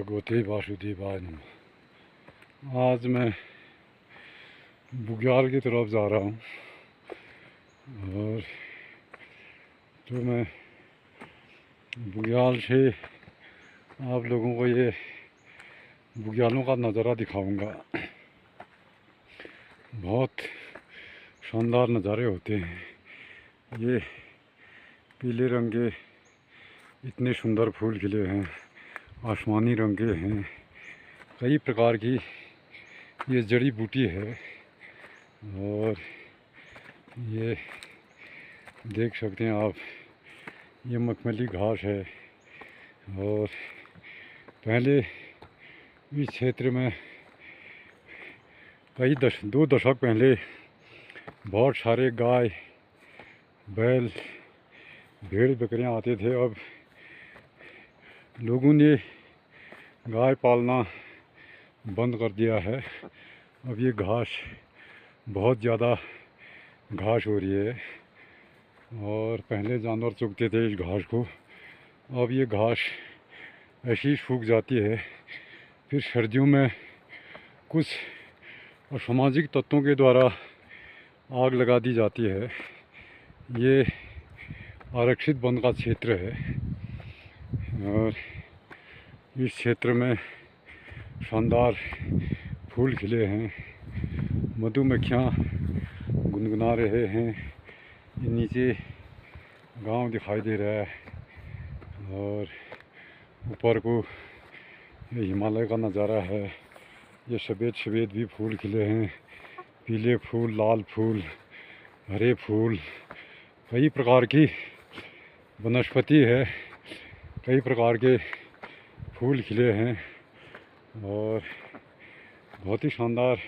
भगवते वासुदेवाय नमः। आज मैं बुग्याल की तरफ जा रहा हूँ और तो मैं बुग्याल से आप लोगों को ये बुग्यालों का नज़ारा दिखाऊंगा। बहुत शानदार नज़ारे होते हैं। ये पीले रंग के इतने सुंदर फूल खिले हैं, आसमानी रंग के हैं, कई प्रकार की ये जड़ी बूटी है। और ये देख सकते हैं आप, ये मखमली घास है। और पहले इस क्षेत्र में दो दशक पहले बहुत सारे गाय, बैल, भेड़ बकरियां आते थे। अब लोगों ने गाय पालना बंद कर दिया है। अब ये घास बहुत ज़्यादा घास हो रही है और पहले जानवर चुगते थे इस घास को। अब ये घास ऐसी सूख जाती है। फिर सर्दियों में कुछ असामाजिक तत्वों के द्वारा आग लगा दी जाती है। ये आरक्षित वन का क्षेत्र है और इस क्षेत्र में शानदार फूल खिले हैं। मधुमक्खियाँ गुनगुना रहे हैं। ये नीचे गांव दिखाई दे रहा है और ऊपर को ये हिमालय का नज़ारा है। ये सफ़ेद भी फूल खिले हैं, पीले फूल, लाल फूल, हरे फूल, कई प्रकार की वनस्पति है, कई प्रकार के फूल खिले हैं और बहुत ही शानदार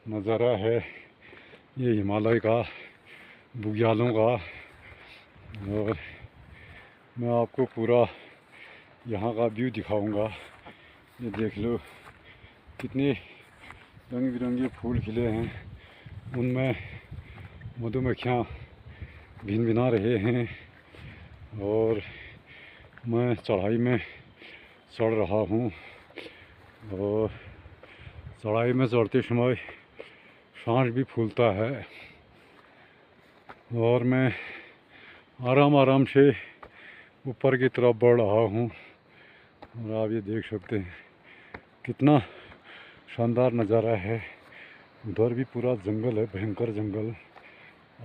नज़ारा है ये हिमालय का, बुग्यालों का। और मैं आपको पूरा यहाँ का व्यू दिखाऊंगा। ये देख लो कितने रंग बिरंगे फूल खिले हैं, उनमें मधुमक्खियाँ भिनभिना रहे हैं। और मैं चढ़ाई में चढ़ रहा हूँ और चढ़ाई में चढ़ते समय सांस भी फूलता है। और मैं आराम से ऊपर की तरफ बढ़ रहा हूँ और आप ये देख सकते हैं कितना शानदार नज़ारा है। उधर भी पूरा जंगल है, भयंकर जंगल।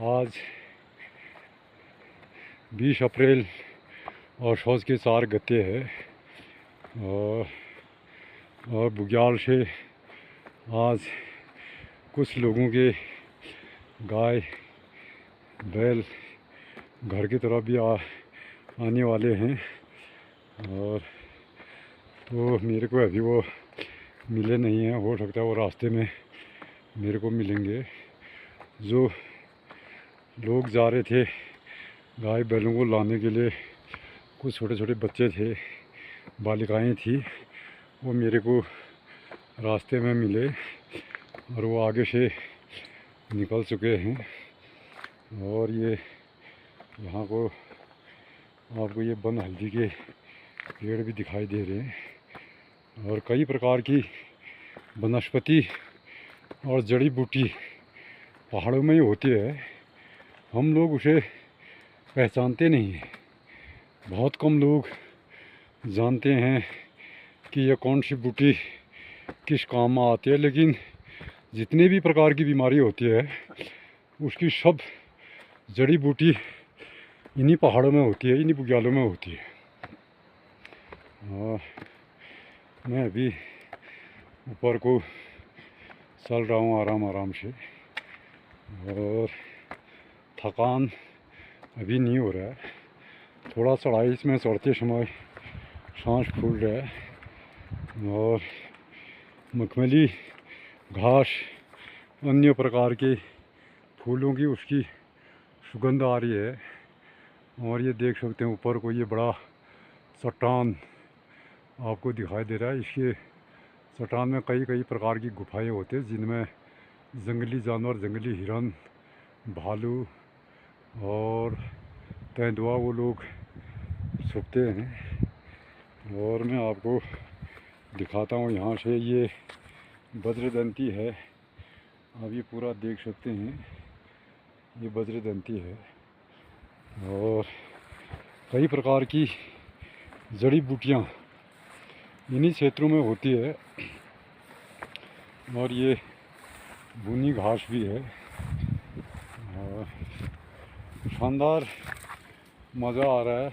आज 20 अप्रैल और सौज के 4 गते है और बुग्याल से आज कुछ लोगों के गाय, बैल घर की तरफ भी आने वाले हैं। और तो मेरे को अभी वो मिले नहीं हैं, हो सकता है वो रास्ते में मेरे को मिलेंगे। जो लोग जा रहे थे गाय बैलों को लाने के लिए, कुछ छोटे छोटे बच्चे थे, बालिकाएं थी, वो मेरे को रास्ते में मिले और वो आगे से निकल चुके हैं। और ये यहाँ को आपको ये बन हल्दी के पेड़ भी दिखाई दे रहे हैं और कई प्रकार की वनस्पति और जड़ी बूटी पहाड़ों में ही होती है। हम लोग उसे पहचानते नहीं हैं। बहुत कम लोग जानते हैं कि यह कौन सी बूटी किस काम में आती है। लेकिन जितनी भी प्रकार की बीमारी होती है उसकी सब जड़ी बूटी इन्हीं पहाड़ों में होती है, इन्हीं बुग्यालों में होती है। और मैं अभी ऊपर को चल रहा हूँ आराम से और थकान अभी नहीं हो रहा है। थोड़ा चढ़ाई इसमें चढ़ते समय सांस फूल रहा है और मखमली घास, अन्य प्रकार के फूलों की उसकी सुगंध आ रही है। और ये देख सकते हैं ऊपर को ये बड़ा चट्टान आपको दिखाई दे रहा है। इसके चट्टान में कई प्रकार की गुफाएं होती हैं जिनमें जंगली जानवर, जंगली हिरन, भालू और तेंदुआ वो लोग छुपते हैं। और मैं आपको दिखाता हूँ यहाँ से। ये वज्रदंती है, आप ये पूरा देख सकते हैं, ये वज्रदंती है। और कई प्रकार की जड़ी बूटियाँ इन्हीं क्षेत्रों में होती है। और ये भुनी घास भी है। और शानदार मज़ा आ रहा है।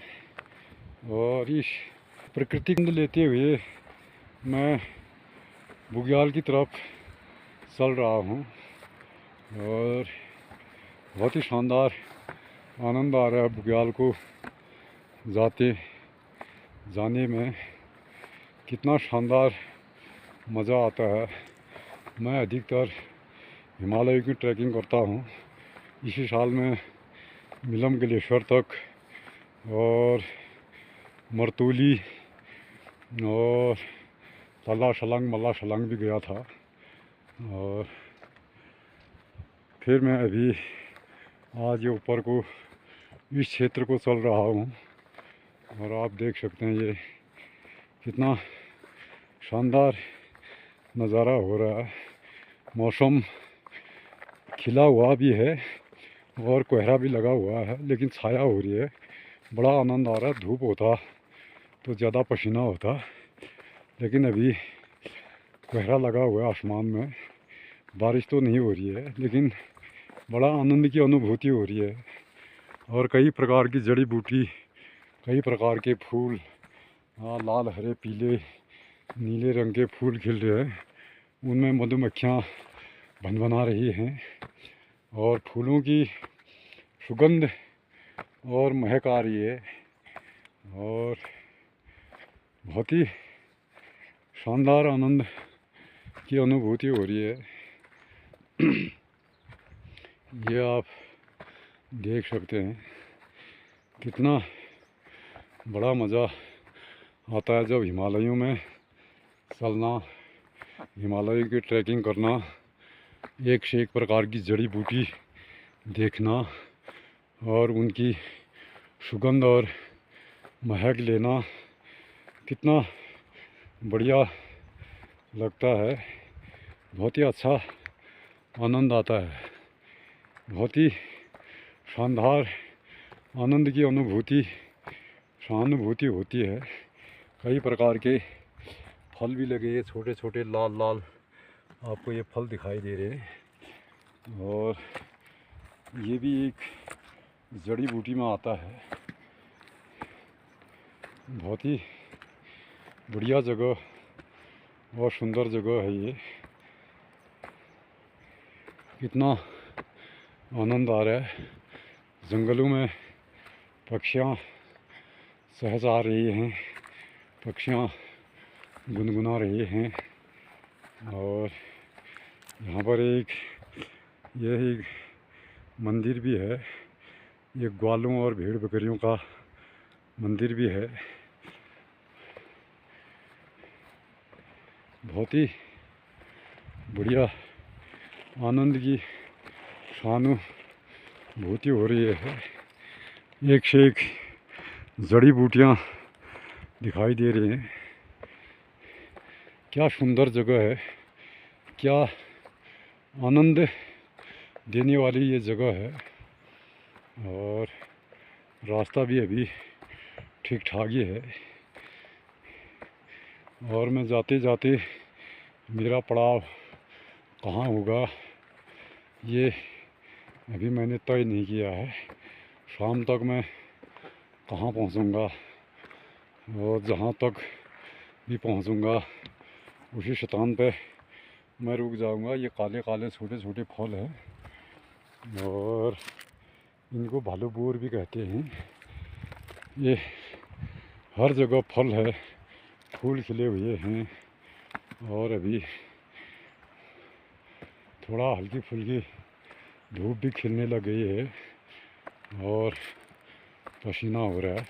और इस प्रकृति को लेते हुए मैं बुग्याल की तरफ चल रहा हूँ और बहुत ही शानदार आनंद आ रहा है बुग्याल को जाने में। कितना शानदार मज़ा आता है। मैं अधिकतर हिमालय की ट्रैकिंग करता हूँ। इसी साल में मिलम ग्लेशियर तक और मरतूली और तला शलंग मल्ला शलंग भी गया था। और फिर मैं अभी आज ये ऊपर को इस क्षेत्र को चल रहा हूँ। और आप देख सकते हैं ये कितना शानदार नज़ारा हो रहा है। मौसम खिला हुआ भी है और कोहरा भी लगा हुआ है, लेकिन छाया हो रही है। बड़ा आनंद आ रहा है। धूप होता तो ज़्यादा पसीना होता, लेकिन अभी कोहरा लगा हुआ है आसमान में। बारिश तो नहीं हो रही है, लेकिन बड़ा आनंद की अनुभूति हो रही है। और कई प्रकार की जड़ी बूटी, कई प्रकार के फूल, लाल हरे पीले नीले रंग के फूल खिल रहे हैं। उनमें मधुमक्खियाँ भनभना रही हैं और फूलों की सुगंध और महक आ रही है। और बहुत ही शानदार आनंद की अनुभूति हो रही है। ये आप देख सकते हैं कितना बड़ा मज़ा आता है जब हिमालयों में चलना, हिमालय की ट्रैकिंग करना, एक से एक प्रकार की जड़ी बूटी देखना और उनकी सुगंध और महक लेना कितना बढ़िया लगता है। बहुत ही अच्छा आनंद आता है। बहुत ही शानदार आनंद की सहानुभूति होती है। कई प्रकार के फल भी लगे हैं, छोटे छोटे लाल लाल आपको ये फल दिखाई दे रहे हैं। और ये भी एक जड़ी बूटी में आता है। बहुत ही बढ़िया जगह और सुंदर जगह है ये। कितना आनंद आ रहा है। जंगलों में पक्षियाँ सहजा रही हैं, पक्षियाँ गुनगुना रही हैं। और यहाँ पर यह एक मंदिर भी है। ये ग्वालों और भेड़ बकरियों का मंदिर भी है। बहुत ही बढ़िया आनंद की सहानुभूति हो रही है। एक से एक जड़ी बूटियाँ दिखाई दे रही हैं। क्या सुंदर जगह है, क्या आनंद देने वाली ये जगह है। और रास्ता भी अभी ठीक ठाक ही है। और मैं जाते जाते मेरा पड़ाव कहाँ होगा ये अभी मैंने तय नहीं किया है। शाम तक मैं कहाँ पहुँचूँगा और जहाँ तक भी पहुँचूँगा उसी स्थान पे मैं रुक जाऊँगा। ये काले काले छोटे छोटे फल हैं और इनको भालू बोर भी कहते हैं। ये हर जगह फल है, फूल खिले हुए हैं। और अभी थोड़ा हल्की फुल्की धूप भी खिलने लग गई है और पसीना हो रहा है।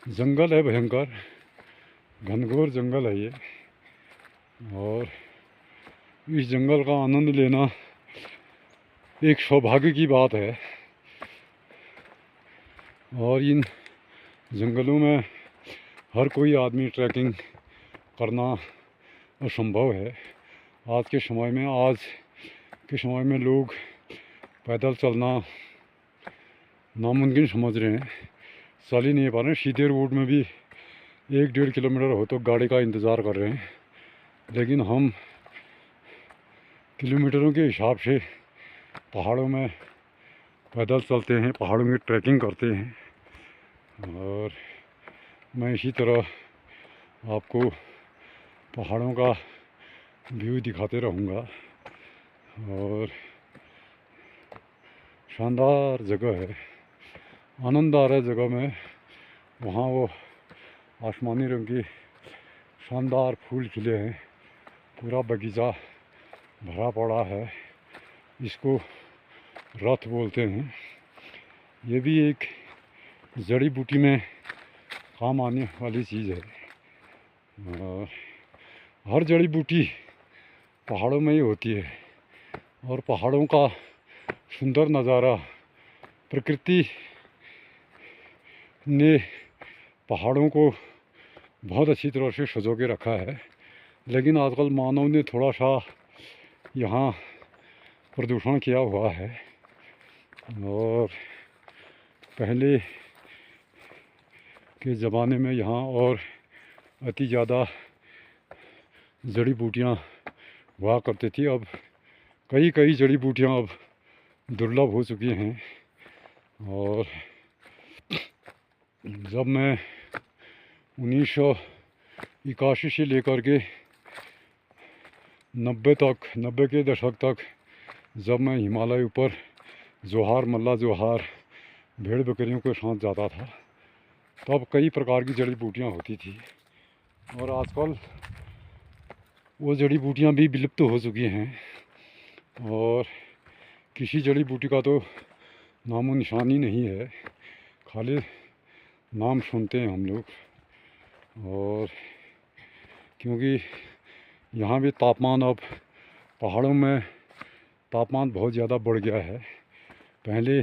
जंगल है भयंकर, घनघोर जंगल है ये। और इस जंगल का आनंद लेना एक सौभाग्य की बात है। और इन जंगलों में हर कोई आदमी ट्रैकिंग करना असंभव है। आज के समय में लोग पैदल चलना नामुमकिन समझ रहे हैं, चल ही नहीं पा रहे हैं। सीधे रोड में भी 1-1.5 किलोमीटर हो तो गाड़ी का इंतज़ार कर रहे हैं, लेकिन हम किलोमीटरों के हिसाब से पहाड़ों में पैदल चलते हैं, पहाड़ों की ट्रैकिंग करते हैं। और मैं इसी तरह आपको पहाड़ों का व्यू दिखाते रहूँगा। और शानदार जगह है, आनंद आ रहा है जगह में। वहाँ वो आसमानी रंग के शानदार फूल खिले हैं, पूरा बगीचा भरा पड़ा है। इसको रथ बोलते हैं। ये भी एक जड़ी बूटी में काम आने वाली चीज़ है। और हर जड़ी बूटी पहाड़ों में ही होती है, और पहाड़ों का सुंदर नज़ारा प्रकृति ने पहाड़ों को बहुत अच्छी तरह से सजो के रखा है। लेकिन आजकल मानव ने थोड़ा सा यहाँ प्रदूषण किया हुआ है, और पहले के ज़माने में यहाँ और अति ज़्यादा जड़ी बूटियाँ हुआ करती थी। अब कई जड़ी बूटियाँ अब दुर्लभ हो चुकी हैं। और जब मैं 1981 से लेकर के 90 के दशक तक जब मैं हिमालय ऊपर जोहार मल्ला जोहार भेड़ बकरियों के साथ जाता था, तब कई प्रकार की जड़ी बूटियाँ होती थी। और आजकल वो जड़ी बूटियाँ भी विलुप्त हो चुकी हैं, और किसी जड़ी बूटी का तो नामो निशान ही नहीं है, खाली नाम सुनते हैं हम लोग। और क्योंकि यहाँ भी तापमान, अब पहाड़ों में तापमान बहुत ज़्यादा बढ़ गया है। पहले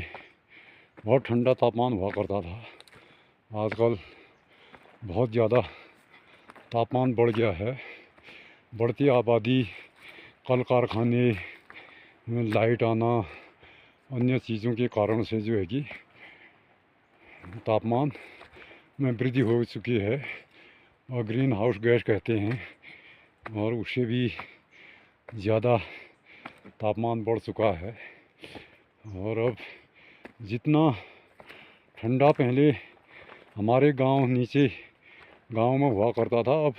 बहुत ठंडा तापमान हुआ करता था, आजकल बहुत ज़्यादा तापमान बढ़ गया है। बढ़ती आबादी, कल कारखाने में लाइट आना, अन्य चीज़ों के कारण से जो है कि तापमान में वृद्धि हो चुकी है, और ग्रीन हाउस गैस कहते हैं, और उससे भी ज़्यादा तापमान बढ़ चुका है। और अब जितना ठंडा पहले हमारे नीचे गांव में हुआ करता था, अब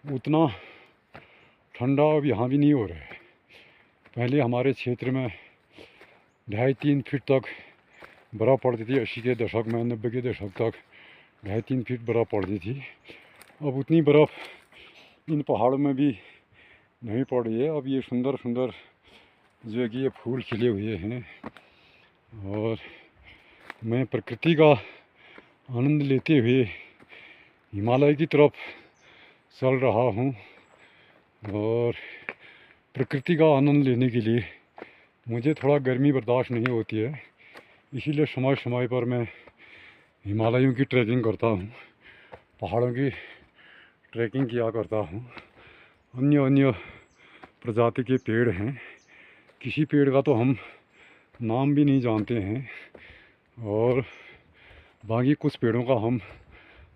उतना ठंडा अब यहाँ भी नहीं हो रहा है। पहले हमारे क्षेत्र में 2.5-3 फीट तक बर्फ़ पड़ती थी। 80 के दशक में, 90 के दशक तक 2.5-3 फीट बर्फ़ पड़ती थी। अब उतनी बर्फ़ इन पहाड़ों में भी नहीं पड़ रही है। अब ये सुंदर सुंदर जो है कि ये फूल खिले हुए हैं, और मैं प्रकृति का आनंद लेते हुए हिमालय की तरफ चल रहा हूँ। और प्रकृति का आनंद लेने के लिए मुझे थोड़ा गर्मी बर्दाश्त नहीं होती है, इसीलिए समय समय पर मैं हिमालयों की ट्रैकिंग करता हूँ, पहाड़ों की ट्रैकिंग किया करता हूँ। अन्य अन्य प्रजाति के पेड़ हैं, किसी पेड़ का तो हम नाम भी नहीं जानते हैं, और बाकी कुछ पेड़ों का हम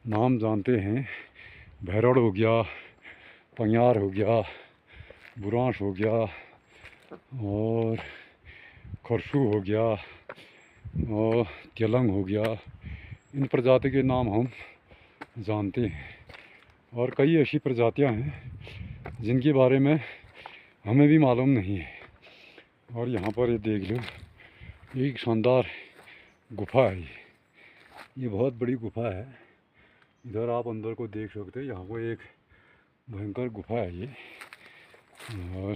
नाम जानते हैं। भैरड़ हो गया, पंयार हो गया, बुरांश हो गया, और खरसू हो गया, और तेलंग हो गया। इन प्रजाति के नाम हम जानते हैं, और कई ऐसी प्रजातियां हैं जिनके बारे में हमें भी मालूम नहीं है। और यहाँ पर ये देख लो, एक शानदार गुफा है। ये बहुत बड़ी गुफा है, इधर आप अंदर को देख सकते हैं। यहाँ पर एक भयंकर गुफा है ये। और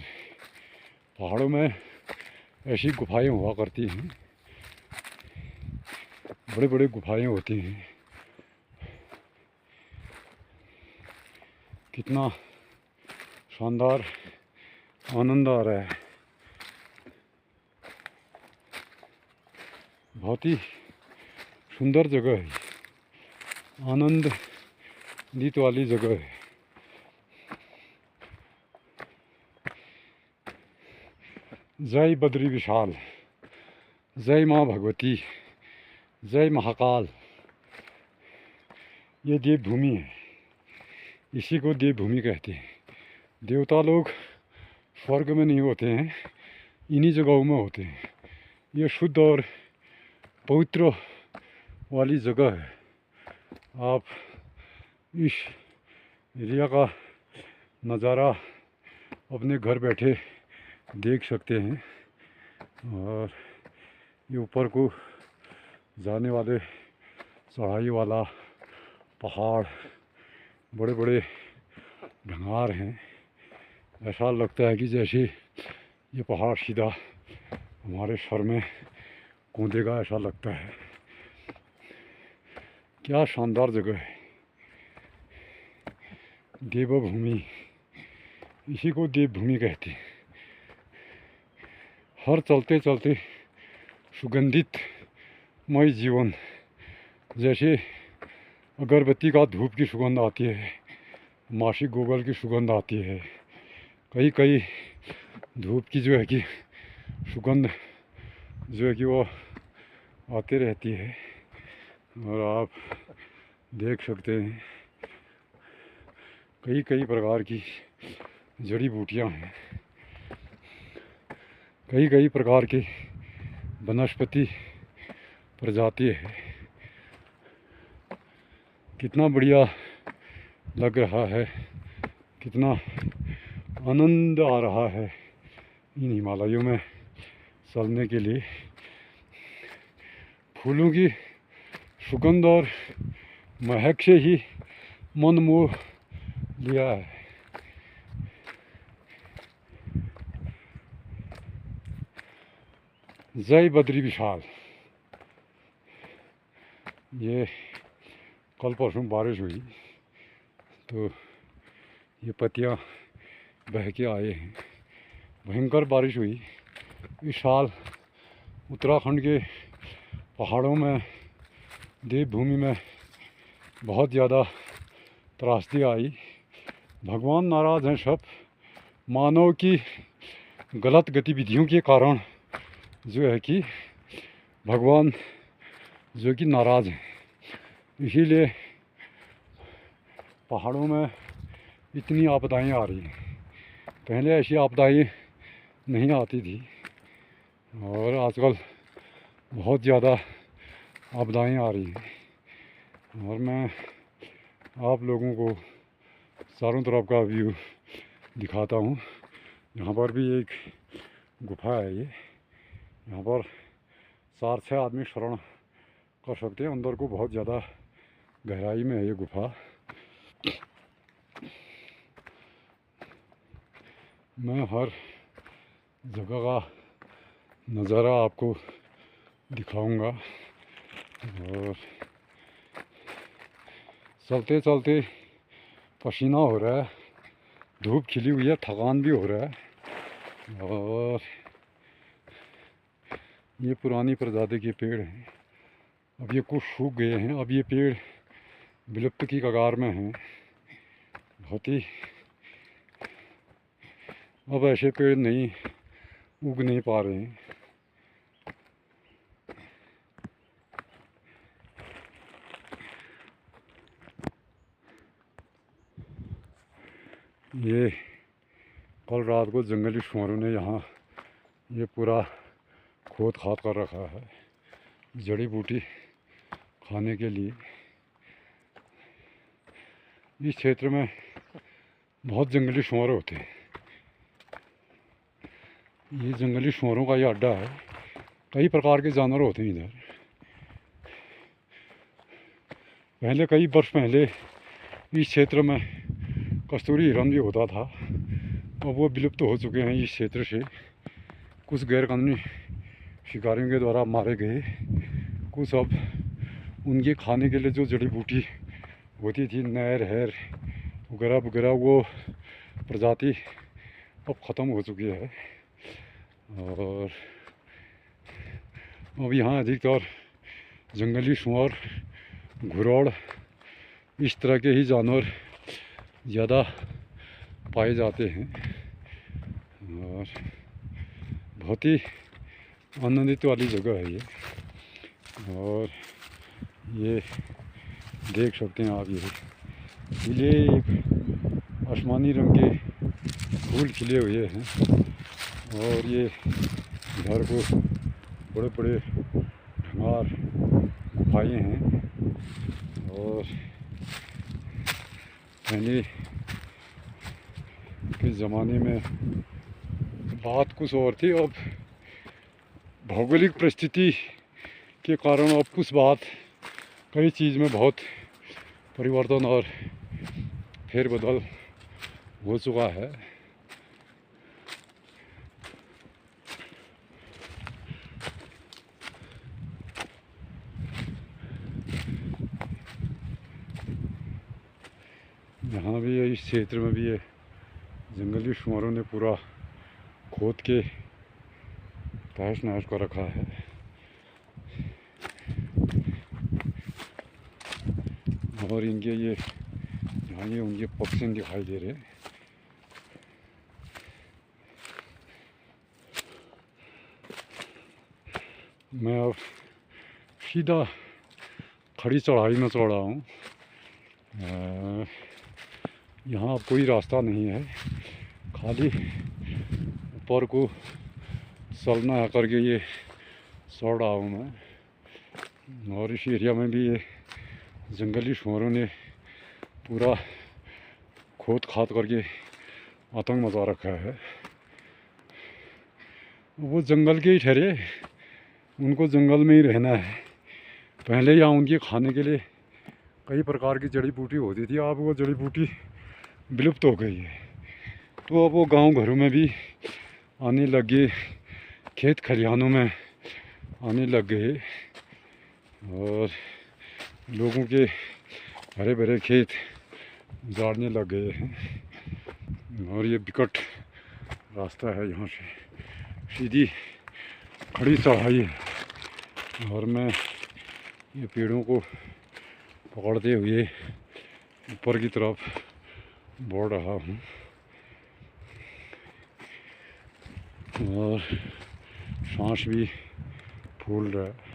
पहाड़ों में ऐसी गुफाएं हुआ करती हैं, बड़े बड़े गुफाएं होती हैं। कितना शानदार आनंद आ रहा है, बहुत ही सुंदर जगह है। आनंद नीत वाली जगह है। जय बद्री विशाल, जय माँ भगवती, जय महाकाल। ये देवभूमि है, इसी को देवभूमि कहते हैं। देवता लोग स्वर्ग में नहीं होते हैं, इन्हीं जगहों में होते हैं। ये शुद्ध और पवित्र वाली जगह है। आप इस एरिया का नज़ारा अपने घर बैठे देख सकते हैं। और ये ऊपर को जाने वाले चढ़ाई वाला पहाड़, बड़े बड़े ढंगार हैं। ऐसा लगता है कि जैसे ये पहाड़ सीधा हमारे सर में कूदेगा, ऐसा लगता है। क्या शानदार जगह है, देवभूमि, इसी को देवभूमि कहते हैं। हर चलते चलते सुगंधित मय जीवन, जैसे अगरबत्ती का धूप की सुगंध आती है, मासी गोगल की सुगंध आती है, कई कई धूप की जो है कि सुगंध जो है कि वो आती रहती है। और आप देख सकते हैं कई कई प्रकार की जड़ी बूटियां हैं, कई कई प्रकार की वनस्पति प्रजाति है। कितना बढ़िया लग रहा है, कितना आनंद आ रहा है इन हिमालयों में चलने के लिए। फूलों की सुगंध और महक से ही मन मोह लिया है। जय बद्री विशाल। ये कल परसों बारिश हुई तो ये पत्तियाँ बह के आए हैं। भयंकर बारिश हुई इस साल उत्तराखंड के पहाड़ों में, देवभूमि में बहुत ज़्यादा त्रासदी आई। भगवान नाराज़ हैं सब, मानव की गलत गतिविधियों के कारण जो है कि भगवान जो कि नाराज़ हैं। इसीलिए पहाड़ों में इतनी आपदाएं आ रही हैं। पहले ऐसी आपदाएं नहीं आती थी और आजकल बहुत ज़्यादा आपदाएं आ रही हैं। और मैं आप लोगों को चारों तरफ का व्यू दिखाता हूँ। यहाँ पर भी एक गुफा है। ये यहाँ पर 4-6 आदमी शरण कर सकते हैं। अंदर को बहुत ज़्यादा गहराई में है ये गुफा। मैं हर जगह का नज़ारा आपको दिखाऊंगा। और चलते चलते पसीना हो रहा है, धूप खिली हुई है, थकान भी हो रहा है। और ये पुरानी प्रजाति के पेड़ हैं, अब ये कुछ सूख गए हैं, अब ये पेड़ विलुप्त की कगार में हैं। बहुत ही अब ऐसे पेड़ नहीं उग नहीं पा रहे हैं। ये कल रात को जंगली सुअरों ने यहाँ ये पूरा खोद खाद कर रखा है जड़ी बूटी खाने के लिए। इस क्षेत्र में बहुत जंगली सुअर होते हैं। ये जंगली सुअरों का ये अड्डा है। कई प्रकार के जानवर होते हैं इधर। पहले कई वर्ष पहले इस क्षेत्र में कस्तूरी हिरण भी होता था, अब वो विलुप्त हो चुके हैं इस क्षेत्र से। कुछ गैरकानूनी शिकारियों के द्वारा मारे गए, कुछ अब उनके खाने के लिए जो जड़ी बूटी होती थी, नहर हैर वगैरह वगैरह, वो प्रजाति अब ख़त्म हो चुकी है। और अब यहाँ अधिकतर जंगली सुअर, घुरौड़ इस तरह के ही जानवर ज़्यादा पाए जाते हैं और बहुत ही आनंदित वाली जगह है ये। और ये देख सकते हैं आप, ये खिले आसमानी रंग के फूल खिले हुए हैं और ये घर को बड़े बड़े ढंगार गुफाएँ हैं। और पहले के ज़माने में बात कुछ और थी, अब भौगोलिक परिस्थिति के कारण अब कुछ बात कई चीज़ में बहुत परिवर्तन और फेरबदल हो चुका है। यहाँ भी इस क्षेत्र में भी ये जंगली शुमारों ने पूरा खोद के तहस नहस कर रखा है। और इनके ये यहाँ ये उनके पक्षी दिखाई दे रहे हैं। मैं अब सीधा खड़ी चढ़ाई में चढ़ रहा हूँ। यहाँ अब कोई रास्ता नहीं है, खाली ऊपर को चलना है करके ये चढ़ रहा हूँ मैं। और इस एरिया में भी ये जंगली शुमारों ने पूरा खोद खाद करके आतंक मचा रखा है। वो जंगल के ही ठहरे, उनको जंगल में ही रहना है। पहले यहाँ उनके खाने के लिए कई प्रकार की जड़ी बूटी होती थी, अब वो जड़ी बूटी विलुप्त हो गई है। तो अब वो गांव घरों में भी आने लग गए, खेत खलिहानों में आने लग गए और लोगों के हरे भरे खेत उजाड़ने लग गए हैं। और ये विकट रास्ता है, यहाँ से सीधी खड़ी चढ़ाई है और मैं ये पेड़ों को पकड़ते हुए ऊपर की तरफ बढ़ रहा हूँ। और सांस भी फूल रहा है।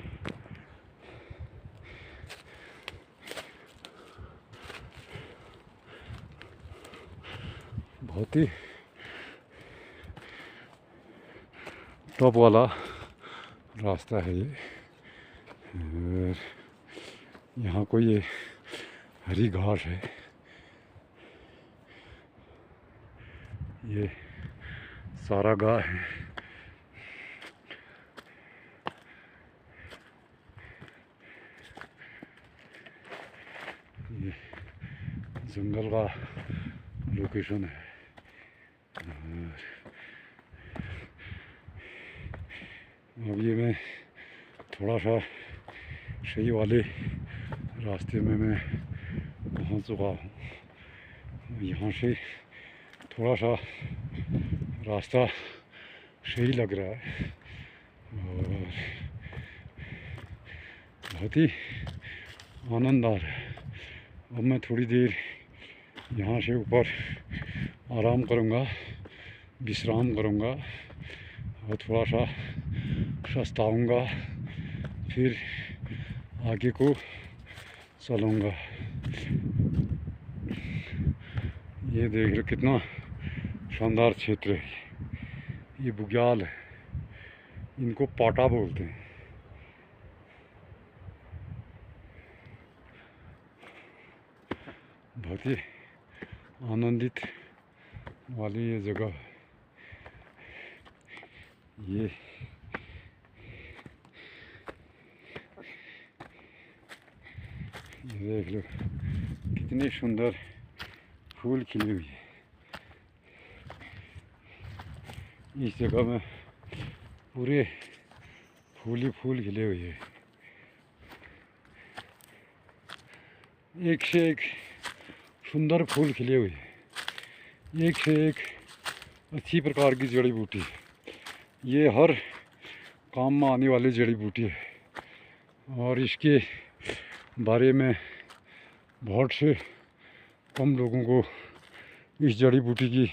बहुत ही टॉप वाला रास्ता है ये। और यहाँ कोई ये हरी घास है, ये सारा गाय है। ये जंगल का लोकेशन है। अब ये मैं थोड़ा सा सही वाले रास्ते में मैं पहुंच चुका हूँ। यहाँ से थोड़ा सा रास्ता सही लग रहा है और बहुत ही आनंद आ रहा है। अब मैं थोड़ी देर यहाँ से ऊपर आराम करूँगा, विश्राम करूँगा और थोड़ा सा सस्ताऊँगा, फिर आगे को चलूँगा। ये देख रहे कितना शानदार क्षेत्र है। ये बुग्याल है, इनको पाटा बोलते हैं। बहुत ही आनंदित वाली ये जगह है। ये देख लो कितने सुंदर फूल खिले हुए हैं। इस जगह में पूरे फूल ही फूल खिले हुए हैं। एक से एक सुंदर फूल खिले हुए हैं, एक से एक अच्छी प्रकार की जड़ी बूटी। ये हर काम में आने वाली जड़ी बूटी है और इसके बारे में बहुत से कम लोगों को इस जड़ी बूटी की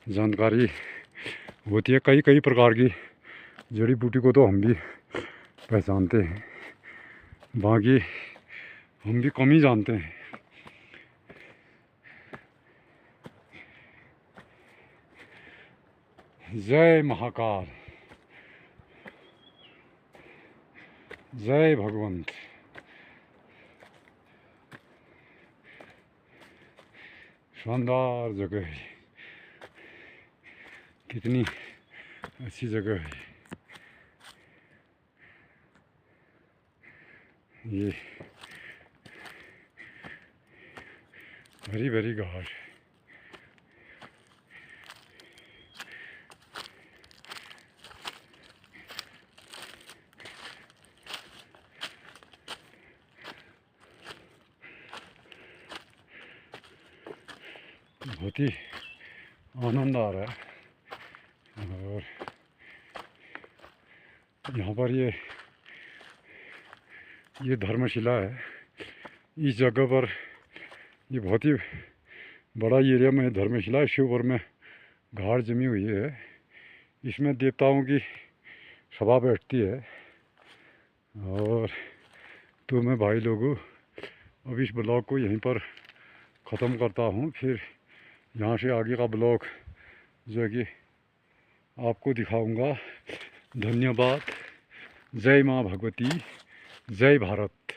जानकारी होती है। कई कई प्रकार की जड़ी बूटी को तो हम भी पहचानते हैं, बाकी हम भी कम ही जानते हैं। जय महाकाल, जय भगवंत। शानदार जगह है, कितनी अच्छी जगह है ये। हरी भरी घास, बहुत ही आनंद आ रहा है। और यहाँ पर ये धर्मशिला है। इस जगह पर ये बहुत ही बड़ा एरिया में धर्मशिला है। इसके ऊपर में घाट जमी हुई है। इसमें देवताओं की सभा बैठती है। और तो मैं भाई लोगों अब इस ब्लॉग को यहीं पर ख़त्म करता हूँ। फिर यहाँ से आगे का ब्लॉग जो है कि आपको दिखाऊंगा। धन्यवाद। जय माँ भगवती, जय भारत।